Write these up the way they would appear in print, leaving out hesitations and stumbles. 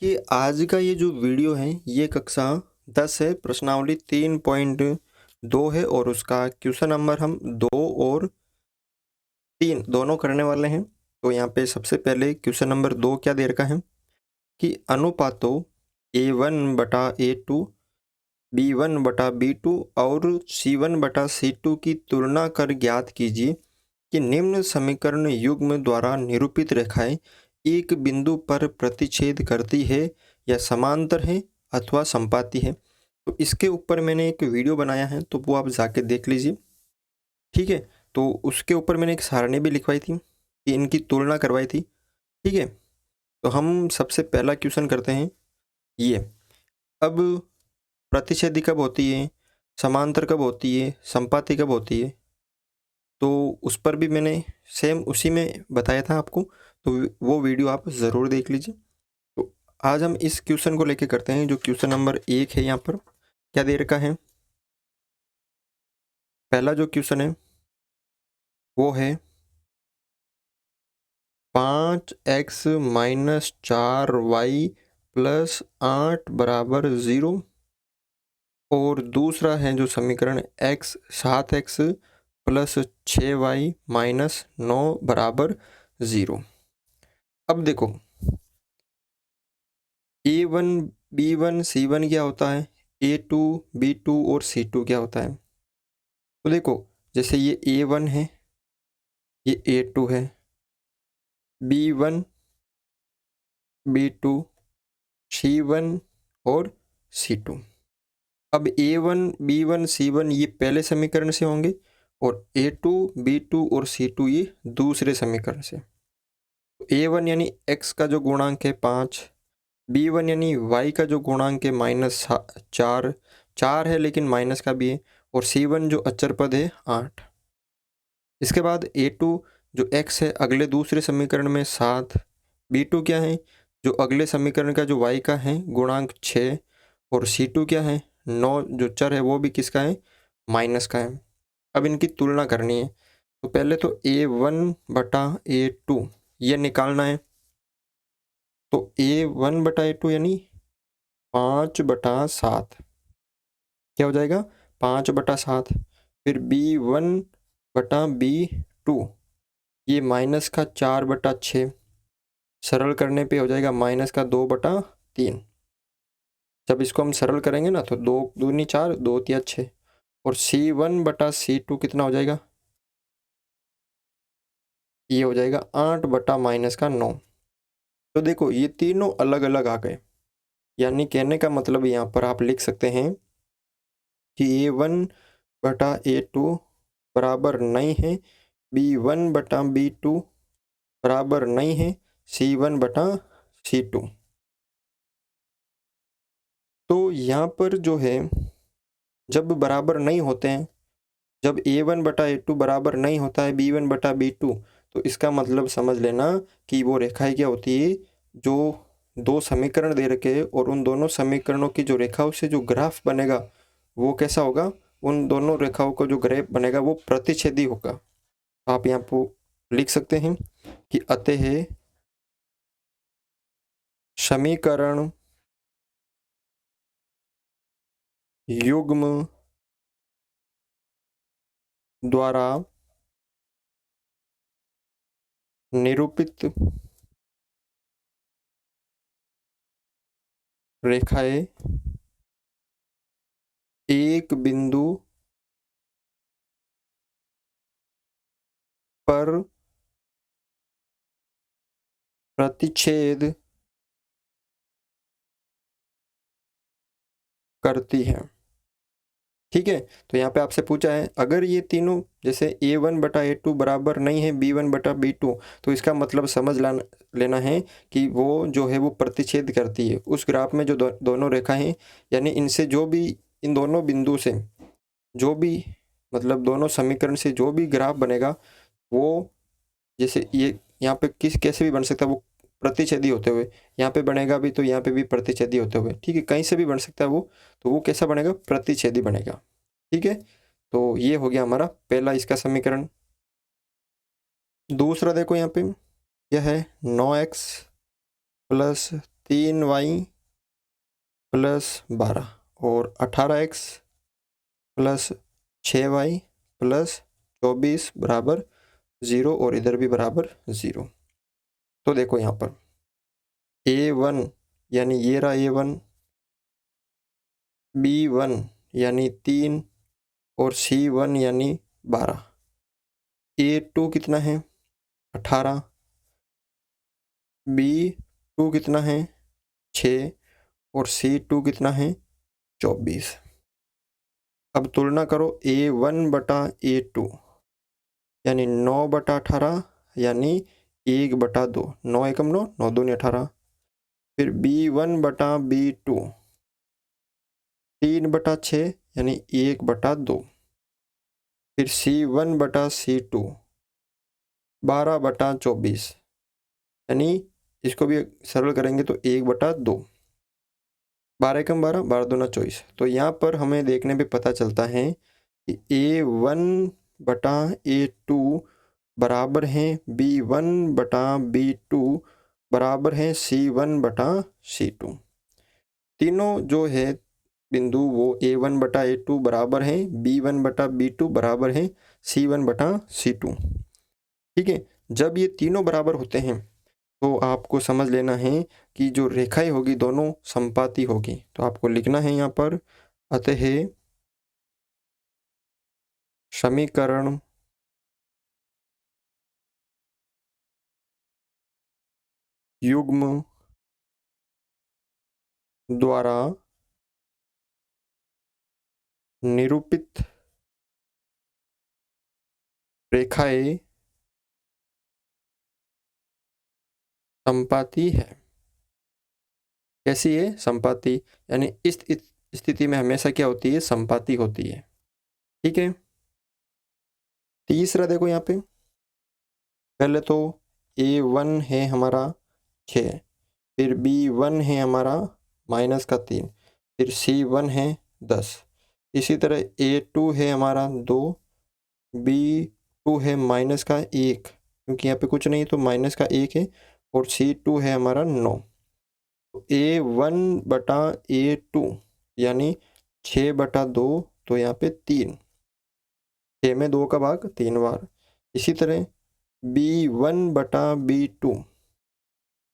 कि आज का ये जो वीडियो है ये कक्षा 10 है, प्रश्नावली 3.2 है और उसका क्वेश्चन नंबर हम 2 और 3 दोनों करने वाले हैं। तो यहाँ पे सबसे पहले क्वेश्चन नंबर 2 क्या दे रखा है कि अनुपातों A1/A2, B1/B2 और C1/C2 की तुलना कर ज्ञात कीजिए कि निम्न समीकरण युग्म द्वारा निरूपित रेखाएं एक बिंदु पर प्रतिच्छेद करती है या समांतर है अथवा संपाती है। तो इसके ऊपर मैंने एक वीडियो बनाया है, तो वो आप जाके देख लीजिए। ठीक है, तो उसके ऊपर मैंने एक सारणी भी लिखवाई थी कि इनकी तुलना करवाई थी। ठीक है, तो हम सबसे पहला क्वेश्चन करते हैं ये। अब प्रतिच्छेदी कब होती है, समांतर कब होती है, संपाती कब होती है, तो उस पर भी मैंने सेम उसी में बताया था आपको, तो वो वीडियो आप ज़रूर देख लीजिए। तो आज हम इस क्वेश्चन को लेके करते हैं। जो क्वेश्चन नंबर 1 है, यहाँ पर क्या दे रखा है। पहला जो क्वेश्चन है वो है 5x - 4y + 8 = 0 और दूसरा है जो समीकरण 7x + 6y - 9 = 0। अब देखो A1 B1 C1 क्या होता है, A2 B2 और C2 क्या होता है। तो देखो जैसे ये A1 है, ये A2 है, B1 B2 C1 और C2। अब A1 B1 C1 ये पहले समीकरण से होंगे और A2 B2 और C2 ये दूसरे समीकरण से। A1 यानी x का जो गुणांक है 5, B1 यानी y का जो गुणांक है -4, 4 है लेकिन माइनस का भी है, और C1 जो अचर पद है 8। इसके बाद A2 जो x है अगले दूसरे समीकरण में 7, B2 क्या है जो अगले समीकरण का जो y का है गुणांक 6, और C2 क्या है 9 जो चर है वो भी किसका है, माइनस का है। अब इनकी तुलना करनी है, तो पहले तो A1/A2 ये निकालना है। तो A1/A2 यानी 5/7 क्या हो जाएगा, 5/7। फिर B1/B2 ये माइनस का 4/6, सरल करने पे हो जाएगा माइनस का 2/3। जब इसको हम सरल करेंगे ना तो 2 दूनी 4, 2 तिया 6, और C1/C2 कितना हो जाएगा, ये हो जाएगा 8/-9। तो देखो ये तीनों अलग अलग आ गए, यानी कहने का मतलब यहाँ पर आप लिख सकते हैं कि A1/A2 बराबर नहीं है B1/B2 बराबर नहीं है C1/C2। तो यहाँ पर जो है जब बराबर नहीं होते हैं, जब A1/A2 बराबर नहीं होता है B1/B2, तो इसका मतलब समझ लेना कि वो रेखाएं क्या होती है, जो दो समीकरण दे रखे हैं और उन दोनों समीकरणों की जो रेखाओं से जो ग्राफ बनेगा वो कैसा होगा, उन दोनों रेखाओं का जो ग्राफ बनेगा वो प्रतिच्छेदी होगा। आप यहाँ पर लिख सकते हैं कि अतः समीकरण युग्म द्वारा निरूपित रेखाएं एक बिंदु पर प्रतिच्छेद करती है। ठीक है, तो यहाँ पे आपसे पूछा है अगर ये तीनों जैसे A1/A2 बराबर नहीं है B1/B2, तो इसका मतलब समझ लेना है कि वो जो है वो प्रतिच्छेद करती है उस ग्राफ में जो दोनों रेखा हैं, यानी इनसे जो भी इन दोनों बिंदु से जो भी मतलब दोनों समीकरण से जो भी ग्राफ बनेगा वो जैसे ये यहाँ पे किस कैसे भी बन सकता है, वो प्रतिच्छेदी होते हुए यहाँ पे बनेगा भी तो यहाँ पे भी प्रतिच्छेदी होते हुए, ठीक है, कहीं से भी बन सकता है वो, तो वो कैसा बनेगा, प्रतिच्छेदी बनेगा। ठीक है, तो ये हो गया हमारा पहला इसका समीकरण। दूसरा देखो यहाँ पे यह है 9x + 3y प्लस 12 और 18x प्लस 6y प्लस 24 बराबर 0 और इधर भी बराबर 0। तो देखो यहाँ पर a1 यानी ये रहा a1, b1 यानी 3 और c1 यानी 12, a2 कितना है 18, b2 कितना है 6 और c2 कितना है 24। अब तुलना करो a1 बटा a2 यानी 9 बटा 18 यानी 1 बटा 2, 9 एकम 9, 9 दूनी 18। फिर b1 बटा b2 3 बटा 6 यानी 1 बटा 2। फिर c1 बटा c2 12 बटा 24 यानी इसको भी सरल करेंगे तो 1 बटा 2, 12 एकम 12, 12 दूना 24। तो यहाँ पर हमें देखने पे पता चलता है कि a1 बटा a2 बराबर है b1 बटा b2 बराबर है c1 बटा c2। तीनों जो है बिंदु वो a1 बटा a2 बराबर है b1 बटा b2 बराबर है c1 बटा c2। ठीक है, जब ये तीनों बराबर होते हैं तो आपको समझ लेना है कि जो रेखाएं होगी दोनों समपाती होगी। तो आपको लिखना है यहाँ पर, अतः समीकरण युग्म द्वारा निरूपित रेखाएं समपाती है। कैसी है? समपाती, यानी इस स्थिति में हमेशा क्या होती है? समपाती होती है। ठीक है, तीसरा देखो यहाँ पे, पहले तो a1 है हमारा 6, फिर b1 है हमारा -3, फिर c1 है 10। इसी तरह a2 है हमारा 2, b2 है -1 क्योंकि यहाँ पे कुछ नहीं तो -1 है, और c2 है हमारा 9। तो a1 बटा a2 यानी 6 बटा 2, तो यहाँ पे 3, 6 में 2 का भाग 3 बार। इसी तरह b1 बटा b2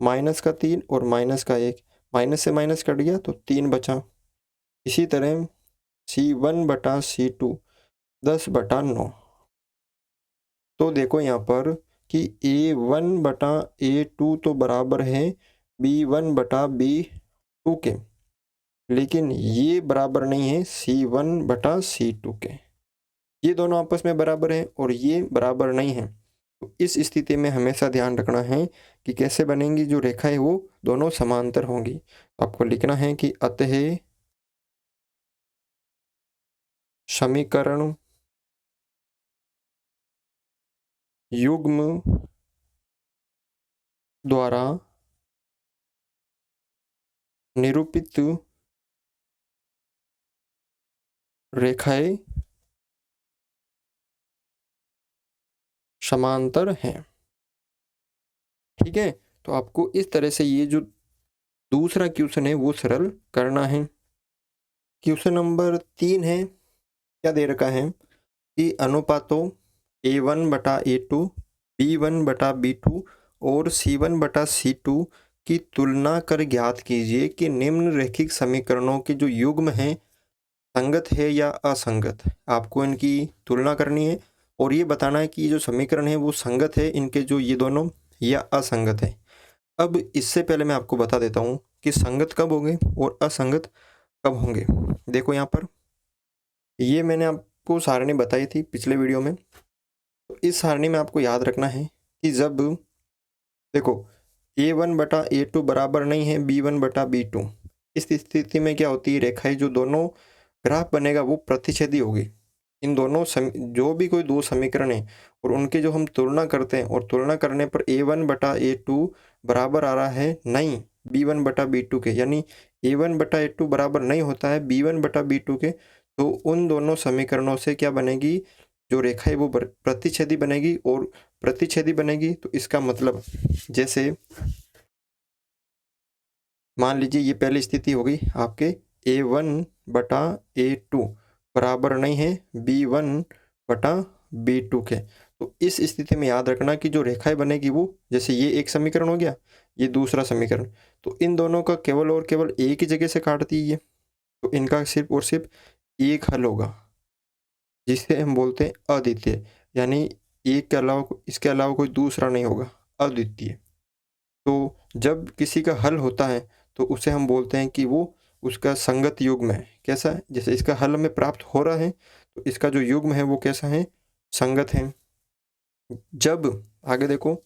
-3 और -1, माइनस से माइनस कट गया तो 3 बचा। इसी तरह c1 बटा c2 10 बटा 9। तो देखो यहाँ पर कि a1 बटा a2 तो बराबर है b1 बटा b2 के, लेकिन ये बराबर नहीं है c1 बटा c2 के। ये दोनों आपस में बराबर है और ये बराबर नहीं है। तो इस स्थिति में हमेशा ध्यान रखना है कि कैसे बनेंगी जो रेखा है वो दोनों समांतर होंगी। तो आपको लिखना है कि अतः समीकरण युग्म द्वारा निरूपित रेखाएं समांतर हैं। ठीक है, तो आपको इस तरह से ये जो दूसरा क्वेश्चन है वो सरल करना है। क्वेश्चन नंबर 3 है, क्या दे रखा है कि अनुपातों a1 बटा a2, b1 बटा b2 और c1 बटा c2 की तुलना कर ज्ञात कीजिए कि निम्न रैखिक समीकरणों के जो युग्म हैं संगत है या असंगत। आपको इनकी तुलना करनी है और ये बताना है कि ये जो समीकरण है वो संगत है इनके जो ये दोनों, या असंगत है। अब इससे पहले मैं आपको बता देता हूँ कि संगत कब होंगे और असंगत कब होंगे। देखो यहाँ पर ये मैंने आपको सारणी बताई थी पिछले वीडियो में। तो इस सारणी में आपको याद रखना है कि जब देखो a1 बटा a2 बराबर नहीं है b1 बटा b2, इस स्थिति में क्या होती है, रेखाएं जो दोनों ग्राफ बनेगा वो प्रतिच्छेदी होगी। इन दोनों जो भी कोई दो समीकरण है और उनके जो हम तुलना करते हैं और तुलना करने पर a1 बटा a2 बराबर आ रहा है नहीं b1 बटा b2 के, यानी a1 बटा a2 बराबर नहीं होता है b1 बटा b2 के, तो उन दोनों समीकरणों से क्या बनेगी, जो रेखा है वो प्रतिच्छेदी बनेगी। और प्रतिच्छेदी बनेगी तो इसका मतलब जैसे मान लीजिए ये पहली स्थिति हो गई आपके A1/A2 बराबर नहीं है B1/B2 के। तो इस स्थिति में याद रखना कि जो रेखाएं बनेगी वो, जैसे ये एक समीकरण हो गया, ये दूसरा समीकरण, तो इन दोनों का केवल और केवल एक ही जगह से काटती है ये, तो इनका सिर्फ और सिर्फ एक हल होगा, जिसे हम बोलते हैं अद्वितीय, यानी एक के अलावा इसके अलावा कोई दूसरा नहीं होगा, अद्वितीय। तो जब किसी का हल होता है तो उसे हम बोलते हैं कि वो उसका संगत युग्म है। कैसा है? जैसे इसका हल हमें प्राप्त हो रहा है तो इसका जो युग्म है वो कैसा है? संगत है। जब आगे देखो,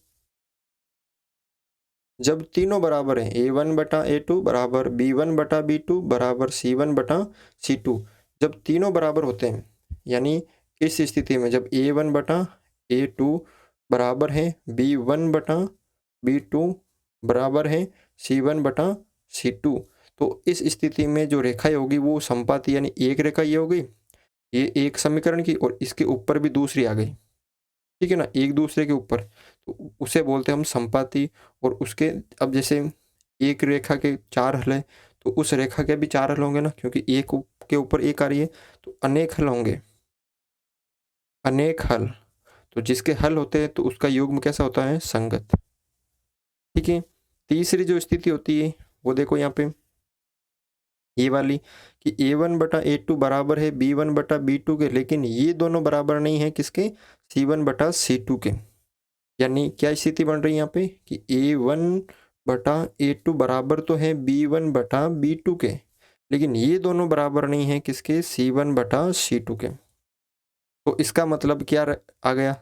जब तीनों बराबर हैं, A1/A2 बराबर B1/B2 बराबर C1/C2, जब तीनों बराबर होते हैं, यानी इस स्थिति में जब A1/A2 बराबर है B1/B2 बराबर है C1/C2, तो इस स्थिति में जो रेखाएं होगी वो संपाती, यानी एक रेखा ये हो गई, ये एक समीकरण की, और इसके ऊपर भी दूसरी आ गई, ठीक है ना, एक दूसरे के ऊपर, तो उसे बोलते हैं हम संपाती। और उसके अब जैसे एक रेखा के चार हल है तो उस रेखा के भी चार हल होंगे ना, क्योंकि एक के ऊपर एक आ रही है, तो अनेक हल होंगे, अनेक हल। तो जिसके हल होते हैं तो उसका युग्म कैसा होता है? संगत। ठीक है। तीसरी जो स्थिति होती है वो देखो यहाँ पे, ये वाली, कि A1/A2 बराबर है B1/B2 के, लेकिन ये दोनों बराबर नहीं है किसके? C1/C2 के। यानी क्या स्थिति बन रही है यहाँ पे कि A1/A2 बराबर तो है B1/B2 के, लेकिन ये दोनों बराबर नहीं है किसके? C1/C2 के। तो इसका मतलब क्या आ गया?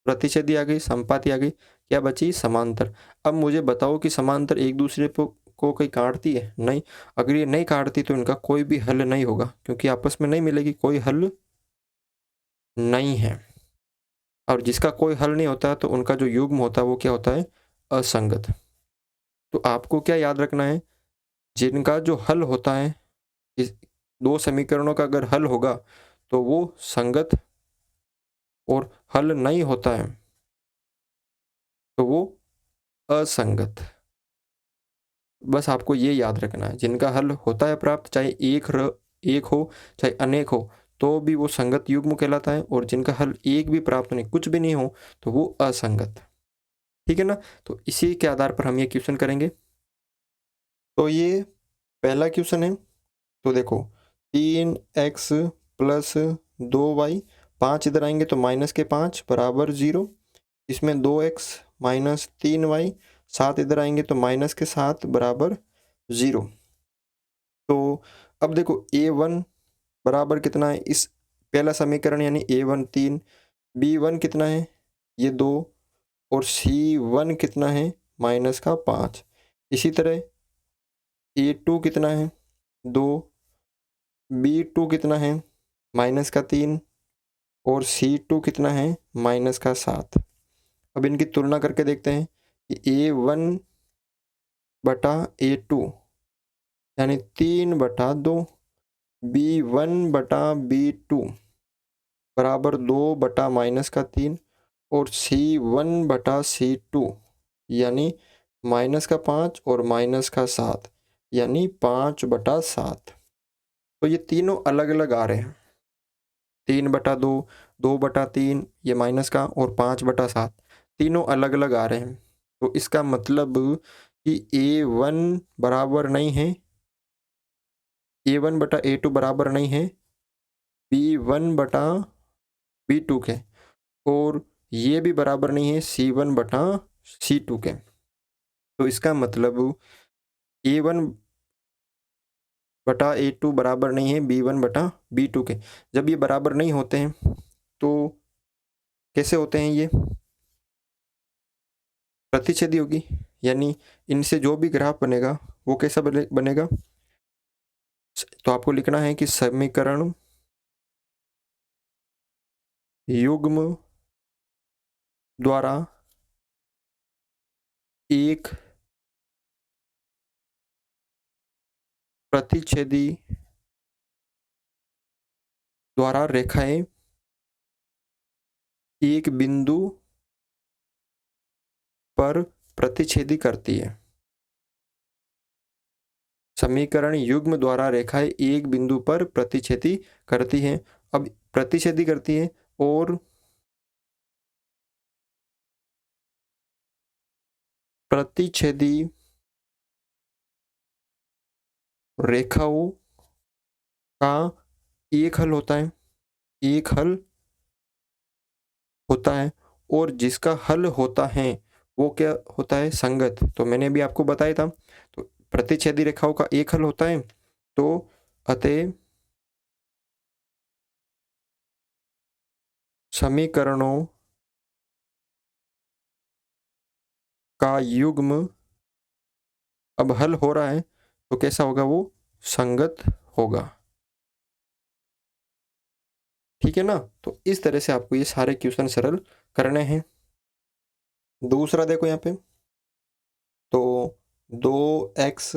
प्रतिच्छेदी आ गई, संपाती आ गई, क्या बची? समांतर। अब मुझे बताओ कि समांतर एक दूसरे को कहीं काटती है? नहीं। अगर ये नहीं काटती तो इनका कोई भी हल नहीं होगा, क्योंकि आपस में नहीं मिलेगी, कोई हल नहीं है। और जिसका कोई हल नहीं होता तो उनका जो युग्म होता है वो क्या होता है? असंगत। तो आपको क्या याद रखना है? जिनका जो हल होता है, इस दो समीकरणों का अगर हल होगा तो वो संगत, और हल नहीं होता है तो वो असंगत। बस आपको ये याद रखना है, जिनका हल होता है प्राप्त, चाहे एक हो चाहे अनेक हो, तो भी वो संगत युग्म कहलाता है, और जिनका हल एक भी प्राप्त नहीं, कुछ भी नहीं हो, तो वो असंगत। ठीक है ना? तो इसी के आधार पर हम ये क्वेश्चन करेंगे। तो ये पहला क्वेश्चन है। तो देखो, 3x प्लस 2y, 5 इधर आएंगे तो -5 बराबर 0। इसमें 2x माइनस 3y, 7 इधर आएंगे तो -7 बराबर 0। तो अब देखो A1 बराबर कितना है? इस पहला समीकरण यानी A1 3, B1 कितना है? ये 2, और C1 कितना है? -5। इसी तरह A2 कितना है? 2, B2 कितना है? -3, और C2 कितना है? -7। अब इनकी तुलना करके देखते हैं कि A1/A2 यानी 3/2, B1/B2 बराबर 2/-3, और C1/C2 यानी -5 और -7, यानी 5/7। तो ये तीनों अलग अलग आ रहे हैं, 3/2, 2/3, ये माइनस का, और 5/7, तीनों अलग अलग आ रहे हैं। तो इसका मतलब कि A1 बराबर नहीं है, A1/A2 बराबर नहीं है B1/B2 के, और ये भी बराबर नहीं है C1/C2 के। तो इसका मतलब A1/A2 बराबर नहीं है B1/B2 के। जब ये बराबर नहीं होते हैं तो कैसे होते हैं? ये प्रतिच्छेदी होगी, यानी इनसे जो भी ग्राफ बनेगा वो कैसा बनेगा? तो आपको लिखना है कि समीकरण युग्म द्वारा एक प्रतिच्छेदी द्वारा रेखाएं एक बिंदु पर प्रतिच्छेदी करती है। समीकरण युग्म द्वारा रेखाएं एक बिंदु पर प्रतिच्छेदी करती हैं। अब प्रतिच्छेदी करती है और प्रतिच्छेदी रेखाओं का एक हल होता है, एक हल होता है, और जिसका हल होता है वो क्या होता है, संगत। तो मैंने भी आपको बताया था, तो प्रतिच्छेदी रेखाओं का एक हल होता है, तो अतः समीकरणों का युग्म अब हल हो रहा है तो कैसा होगा, वो संगत होगा। ठीक है ना। तो इस तरह से आपको ये सारे क्वेश्चन सरल करने हैं। दूसरा देखो यहाँ पे, तो 2x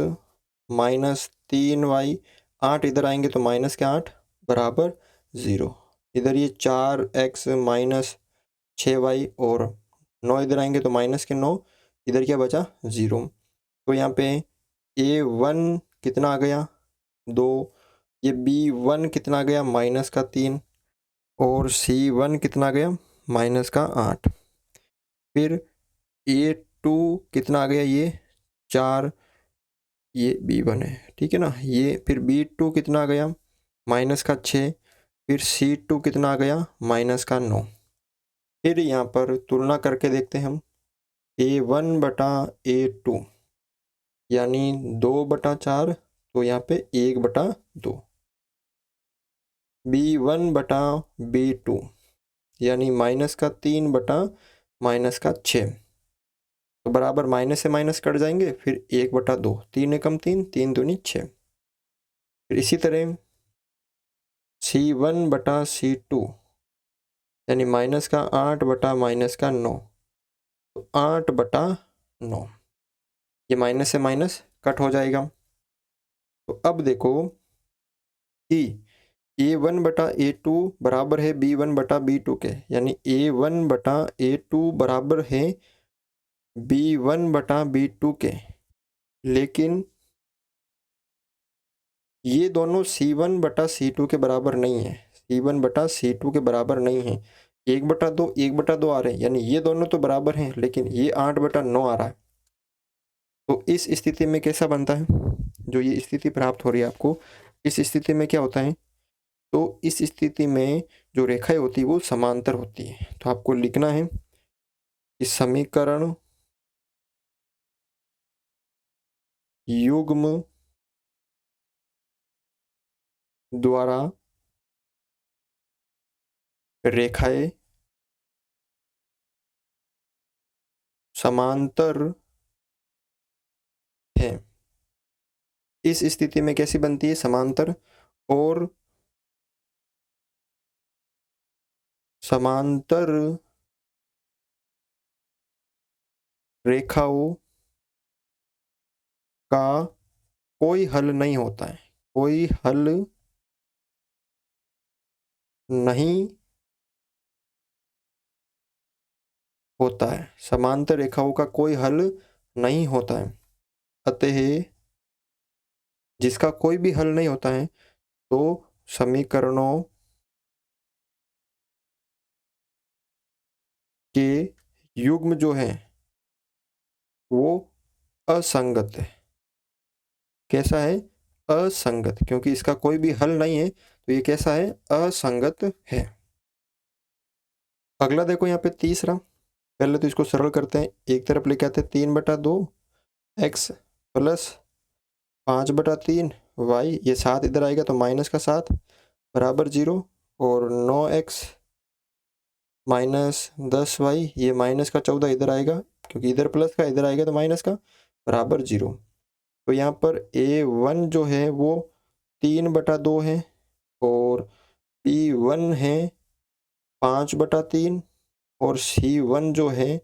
माइनस 3y, 8 इधर आएंगे तो माइनस के 8 बराबर 0। इधर ये 4x माइनस 6y और 9 इधर आएंगे तो माइनस के 9, इधर क्या बचा 0। तो यहाँ पे a1 कितना आ गया 2, ये b1 कितना आ गया माइनस का 3, और c1 कितना आ गया माइनस का 8। फिर a2 कितना आ गया, ये 4, ये b1 है, ठीक है ना। ये फिर b2 कितना आ गया माइनस का 6, फिर c2 कितना आ गया माइनस का 9। फिर यहाँ पर तुलना करके देखते हैं हम, a1 बटा a2 यानी 2/4, तो यहाँ पे 1/2। b1 बटा b2 यानी माइनस का 3 बटा माइनस का 6, तो बराबर माइनस से माइनस कट जाएंगे, फिर 1/2, 3 एकम 3, 3 दूनी 6। फिर इसी तरह c1 बटा c2 यानी माइनस का 8 बटा माइनस का 9, तो 8/9, ये माइनस से माइनस कट हो जाएगा। तो अब देखो कि a1 बटा a2 बराबर है b1 बटा b2 के, यानी a1 बटा a2 बराबर है b1 बटा b2 के, लेकिन ये दोनों c1 बटा c2 के बराबर नहीं है, c1 बटा c2 के बराबर नहीं है। 1/2 1/2 आ रहे हैं, यानी ये दोनों तो बराबर हैं, लेकिन ये 8/9 आ रहा है। तो इस स्थिति में कैसा बनता है, जो ये स्थिति प्राप्त हो रही है आपको, इस स्थिति में क्या होता है, तो इस स्थिति में जो रेखाएं होती है वो समांतर होती है। तो आपको लिखना है कि समीकरण युग्म द्वारा रेखाएं समांतर है। इस स्थिति में कैसी बनती है, समांतर, और समांतर रेखाओं का कोई हल नहीं होता है, कोई हल नहीं होता है, समांतर रेखाओं का कोई हल नहीं होता है। अतः जिसका कोई भी हल नहीं होता है, तो समीकरणों के युग्म जो है वो असंगत है। कैसा है, असंगत, क्योंकि इसका कोई भी हल नहीं है, तो ये कैसा है, असंगत है। अगला देखो यहाँ पे तीसरा, पहले तो इसको सरल करते हैं, एक तरफ लेके आते हैं 3/2 x प्लस 5/3 y, ये 7 इधर आएगा तो माइनस का 7 बराबर 0, और 9x माइनस 10y, ये माइनस का 14 इधर आएगा, क्योंकि इधर प्लस का इधर आएगा तो माइनस का, बराबर 0। तो यहाँ पर a1 जो है वो 3/2 है, और b1 है 5/3, और c1 जो है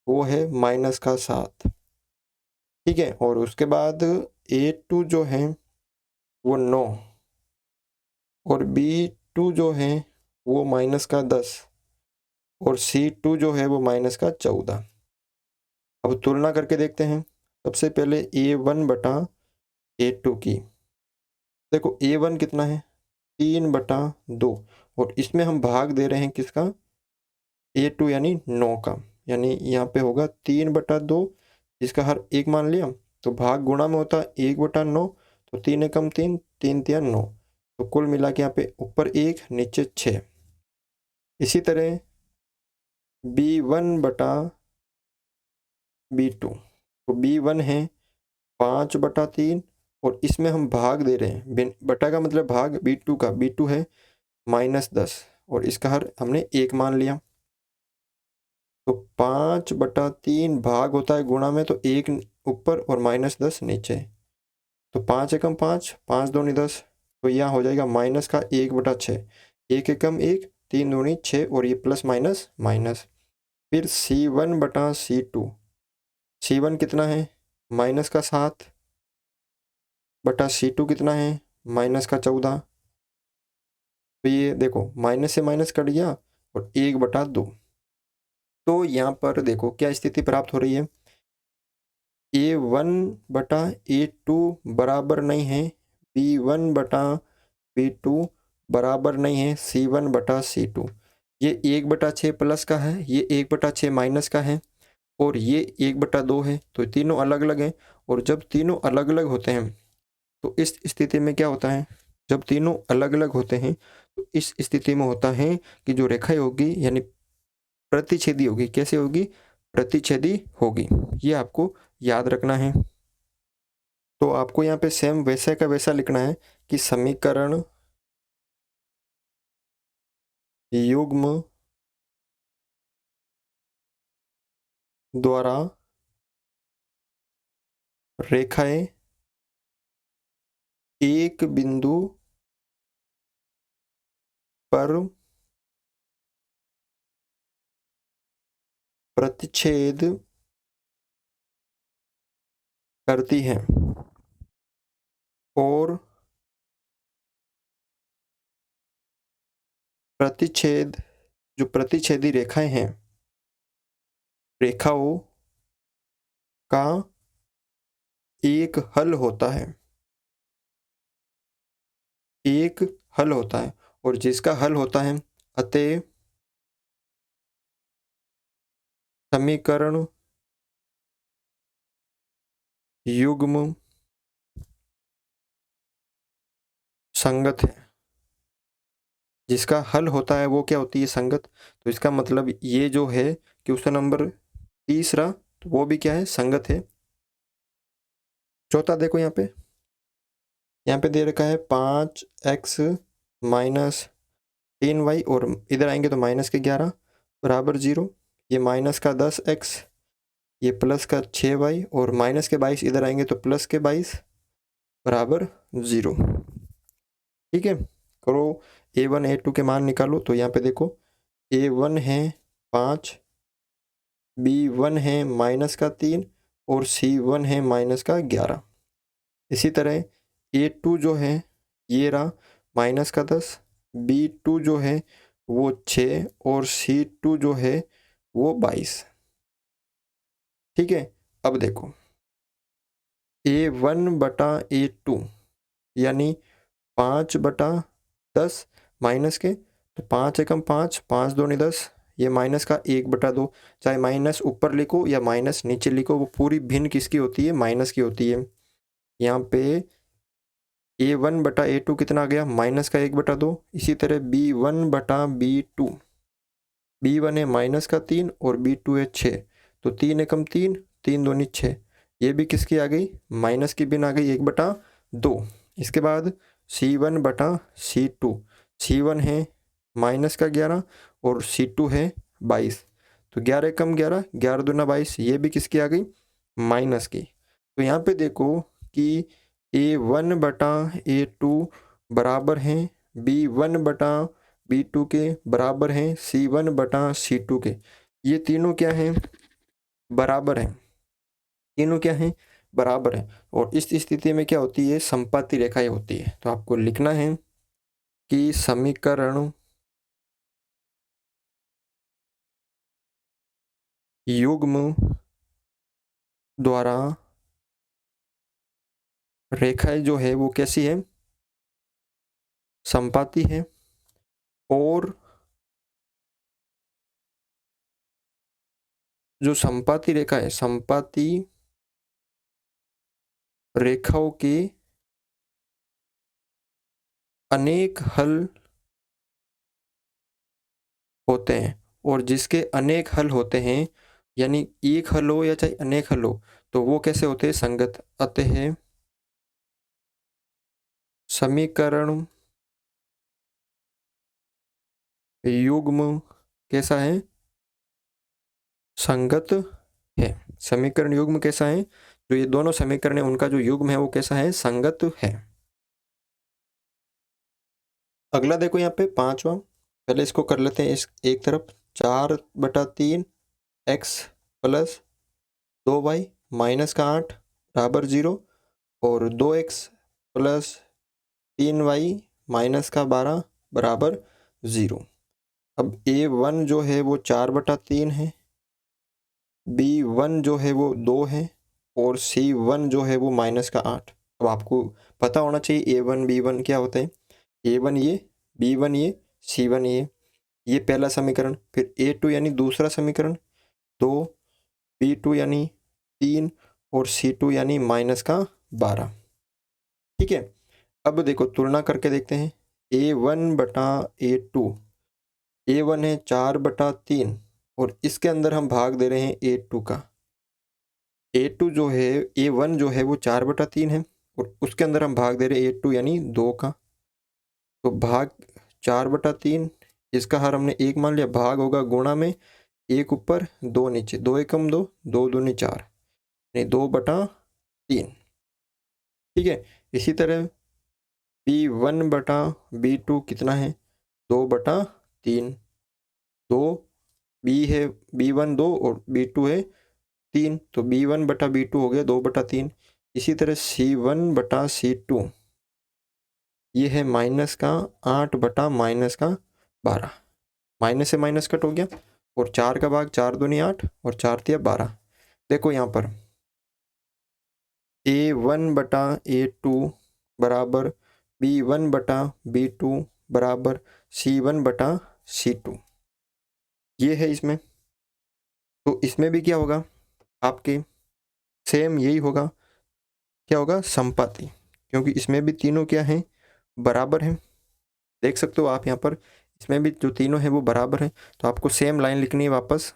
वो है माइनस का 7। ठीक है, और उसके बाद a2 जो है वो 9, और b2 जो है वो माइनस का 10, और c2 जो है वो माइनस का 14। अब तुलना करके देखते हैं। सबसे पहले a1 बटा A2 की। देखो A1 कितना है 3/2 और इसमें हम भाग दे रहे हैं किसका A2 यानी 9 का, यानी यहाँ पे होगा 3/2, जिसका हर एक मान लिया तो भाग गुणा में होता है 1/9, तो 3 एकम 3, 3 तिया 9, तो कुल मिला के यहाँ पे ऊपर 1 नीचे 6। इसी तरह B1/B2, तो B1 है 5/3 और इसमें हम भाग दे रहे हैं, बटा का मतलब भाग B2 का, B2 है -10 और इसका हर हमने 1 मान लिया, तो 5/3 भाग होता है गुणा में, तो 1 ऊपर और -10 नीचे, तो 5 एकम 5, 5 दूनी 10, तो यहाँ हो जाएगा माइनस का 1/6, 1 एकम 1, 3 दूनी 6 और ये प्लस माइनस माइनस। फिर C1/C2, C1 कितना है माइनस का 7 बटा C2 कितना है -14, तो ये देखो माइनस से माइनस कट गया और 1/2। तो यहाँ पर देखो क्या स्थिति प्राप्त हो रही है, A1/A2 बराबर नहीं है B1/B2 बराबर नहीं है C1/C2। ये 1/6 प्लस का है, ये 1/6 माइनस का है और ये 1/2 है, तो तीनों अलग अलग हैं। और जब तीनों अलग अलग होते हैं तो इस स्थिति में क्या होता है, जब तीनों अलग अलग होते हैं तो इस स्थिति में होता है कि जो रेखा होगी यानी प्रतिच्छेदी होगी, कैसे होगी प्रतिच्छेदी होगी, ये आपको याद रखना है। तो आपको यहाँ पे सेम वैसा का वैसा लिखना है कि समीकरण युग्म द्वारा रेखाएं एक बिंदु पर प्रतिच्छेद करती हैं और प्रतिच्छेद जो प्रतिच्छेदी रेखाएं हैं, रेखाओं का एक हल होता है, एक हल होता है और जिसका हल होता है, अतः समीकरण युग्म संगत है। जिसका हल होता है वो क्या होती है संगत, तो इसका मतलब ये जो है क्वेश्चन नंबर तीसरा, तो वो भी क्या है संगत है। चौथा देखो यहाँ पे दे रखा है 5x माइनस 3y और इधर आएंगे तो -11 बराबर 0, ये -10x, ये प्लस का 6y और -22 इधर आएंगे तो +22 बराबर 0। ठीक है, करो A1 A2 के मान निकालो। तो यहाँ पे देखो A1 है 5, B1 है -3 और C1 है -11। इसी तरह A2 जो है ये रहा -10, B2 जो है वो 6 और C2 जो है वो 22। ठीक है, अब देखो A1/A2 यानी 5/10 माइनस के, तो 5 एकम 5, 5 दूनी 10, ये माइनस का 1/2, चाहे माइनस ऊपर लिखो या माइनस नीचे लिखो, वो पूरी भिन्न किसकी होती है माइनस की होती है। यहाँ पे A1/A2 कितना आ गया माइनस का 1/2। इसी तरह B1/B2, B1 है -3 और B2 है 6, तो 3 एकम 3, 3 दूनी 6, ये भी किसकी आ गई माइनस की भिन्न आ गई 1/2। इसके बाद C1/C2, C1 है -11 और C2 है 22, तो 11 एकम 11, 11 दूना 22, ये भी किसकी आ गई माइनस की। तो यहाँ पे देखो कि A1/A2 बराबर हैं B1/B2 के, बराबर हैं C1/C2 के। ये तीनों क्या हैं बराबर हैं, तीनों क्या हैं बराबर हैं। और इस स्थिति में क्या होती है संपाती रेखाएं होती है। तो आपको लिखना है कि समीकरण युग्म द्वारा रेखाएं जो है वो कैसी है, समपाती है, और जो समपाती रेखा है, समपाती रेखाओं के अनेक हल होते हैं, और जिसके अनेक हल होते हैं, यानी एक हल हो या चाहे अनेक हल हो, तो वो कैसे होते हैं, संगत। अतः समीकरण युग्म कैसा है, संगत है। समीकरण युग्म कैसा है, जो ये दोनों समीकरण है उनका जो युग्म है वो कैसा है, संगत है। अगला देखो यहाँ पे पांचवा, पहले इसको कर लेते हैं इस एक तरफ। 4/3 x प्लस 2y माइनस का 8 बराबर 0, और 2x प्लस 3y माइनस का 12 बराबर 0। अब a1 जो है वो 4/3 है, b1 जो है वो 2 है, और c1 जो है वो माइनस का 8। अब आपको पता होना चाहिए a1 b1 क्या होता है। a1 ये, b1 ये, c1 ये पहला समीकरण। फिर a2 यानी दूसरा समीकरण 2, b2 यानी 3, और c2 यानी माइनस का 12। ठीक है, अब देखो तुलना करके देखते हैं। a1 बटा a2, a1 है 4/3, और इसके अंदर हम भाग दे रहे हैं a2 का। a2 जो है, a1 जो है वो 4/3 है, और उसके अंदर हम भाग दे रहे हैं a2 यानी 2 का। तो भाग 4/3, इसका हर हमने 1 मान लिया, भाग होगा गुणा में 1 ऊपर 2 नीचे, 2 एकम 2, 2 दूनी 4, नहीं 2/3। ठीक है, इसी तरह b1/b2 कितना है, 2/3। 2 b है, b1 2 और b2 है 3, तो b1/b2 हो गया 2/3। इसी तरह c1/c2 ये है माइनस का 8/-12, माइनस से माइनस कट हो गया, और 4 का भाग 4 दूनी 8, और 4 तिया 12। देखो यहाँ पर a1/a2 बराबर b1/b2 बराबर c1/c2, ये है इसमें। तो इसमें भी क्या होगा आपके, सेम यही होगा, क्या होगा, समपाती, क्योंकि इसमें भी तीनों क्या हैं, बराबर हैं। देख सकते हो आप यहाँ पर, इसमें भी जो तीनों हैं वो बराबर हैं। तो आपको सेम लाइन लिखनी है वापस,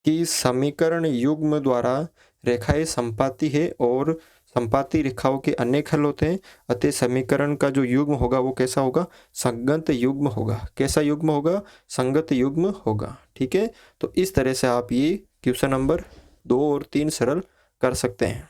कि समीकरण युग्म द्वारा रेखाएं समपाती है, और समपाती रेखाओं के अनेक हल होते हैं। अतः समीकरण का जो युग्म होगा वो कैसा होगा, संगत युग्म होगा। कैसा युग्म होगा, संगत युग्म होगा। ठीक है, तो इस तरह से आप ये क्वेश्चन नंबर 2 और 3 सरल कर सकते हैं।